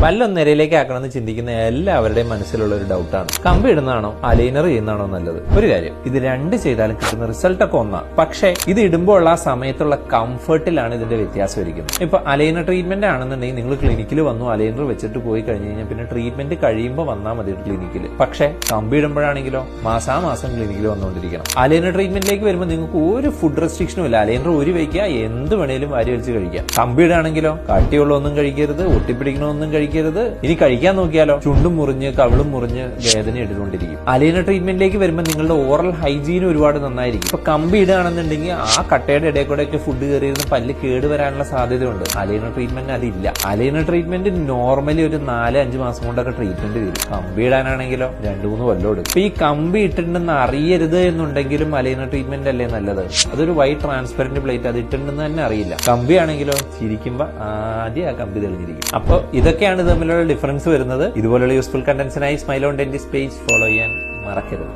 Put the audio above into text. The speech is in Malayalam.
പല്ലൊന്ന് നിരയിലേക്ക് ആക്കണമെന്ന് ചിന്തിക്കുന്ന എല്ലാവരുടെയും മനസ്സിലുള്ള ഒരു ഡൗട്ടാണ്, കമ്പി ഇടുന്നതാണോ അലൈനർ ചെയ്യുന്നതാണോ നല്ലത്. ഒരു കാര്യം, ഇത് രണ്ട് ചെയ്താലും കിട്ടുന്ന റിസൾട്ട് ഒക്കെ ഒന്നാണ്. പക്ഷേ ഇത് ഇടുമ്പോൾ ഉള്ള ആ സമയത്തുള്ള കംഫർട്ടിലാണ് ഇതിന്റെ വ്യത്യാസം ഇരിക്കുന്നത്. ഇപ്പൊ അലൈനർ ട്രീറ്റ്മെന്റ് ആണെന്നുണ്ടെങ്കിൽ നിങ്ങൾ ക്ലിനിക്കിൽ വന്നു അലൈനർ വെച്ചിട്ട് പോയി കഴിഞ്ഞ് കഴിഞ്ഞാൽ പിന്നെ ട്രീറ്റ്മെന്റ് കഴിയുമ്പോൾ വന്നാൽ മതി ക്ലിനിക്കിൽ. പക്ഷേ കമ്പി ഇടുമ്പോഴാണെങ്കിലോ മാസാമാസം ക്ലിനിക്കിൽ വന്നുകൊണ്ടിരിക്കണം. അലൈനർ ട്രീറ്റ്മെന്റിലേക്ക് വരുമ്പോൾ നിങ്ങൾക്ക് ഒരു ഫുഡ് റെസ്ട്രിക്ഷനും ഇല്ല. അലൈനർ ഒരു വയ്ക്കുക, എന്ത് വേണേലും വാരി വലിച്ച് കഴിക്കാം. കമ്പി ഇടാണെങ്കിലോ കട്ടിയുള്ള ഒന്നും കഴിക്കരുത്, ഒട്ടിപ്പിടിക്കണമൊന്നും കഴിക്കരുത്. ഇനി കഴിക്കാൻ നോക്കിയാലോ ചുണ്ടും മുറിഞ്ഞ് കവിളും മുറിഞ്ഞ് വേദന എടുത്തുകൊണ്ടിരിക്കും. അലൈനർ ട്രീറ്റ്മെന്റിലേക്ക് വരുമ്പോൾ നിങ്ങളുടെ ഓറൽ ഹൈജീൻ ഒരുപാട് നന്നായിരിക്കും. ഇപ്പൊ കമ്പി ഇടുകയാണെന്നുണ്ടെങ്കിൽ ആ കട്ടയുടെ ഇടയിൽ കൂടെ ഒക്കെ ഫുഡ് കയറിയിരുന്ന് പല്ല് കേടുവരാനുള്ള സാധ്യതയുണ്ട്. അലൈനർ ട്രീറ്റ്മെന്റ് അതില്ല. അലൈനർ ട്രീറ്റ്മെന്റ് നോർമലി ഒരു 4-5 മാസം കൊണ്ടൊക്കെ ട്രീറ്റ്മെന്റ് വരും. കമ്പി ഇടാനാണെങ്കിലോ 2-3 കൊല്ലം എടുക്കും. ഇപ്പൊ ഈ കമ്പി ഇട്ടിട്ടുണ്ടെന്ന് അറിയരുത് എന്നുണ്ടെങ്കിലും അലൈനർ ട്രീറ്റ്മെന്റ് അല്ലേ നല്ലത്. അതൊരു വൈറ്റ് ട്രാൻസ്പെറന്റ് പ്ലേറ്റ്, അത് ഇട്ടിട്ടുണ്ടെന്ന് തന്നെ അറിയില്ല. കമ്പി ആണെങ്കിലോ ചിരിക്കുമ്പോ ആദ്യം ആ കമ്പി തെളിഞ്ഞിരിക്കും. അപ്പൊ ഇതൊക്കെയാണ് തമ്മിലുള്ള ഡിഫറൻസ് വരുന്നത്. ഇതുപോലുള്ള യൂസ്ഫുൾ കണ്ടന്റ്സിനായി smile on dentist page follow ചെയ്യാൻ മറക്കരുത്.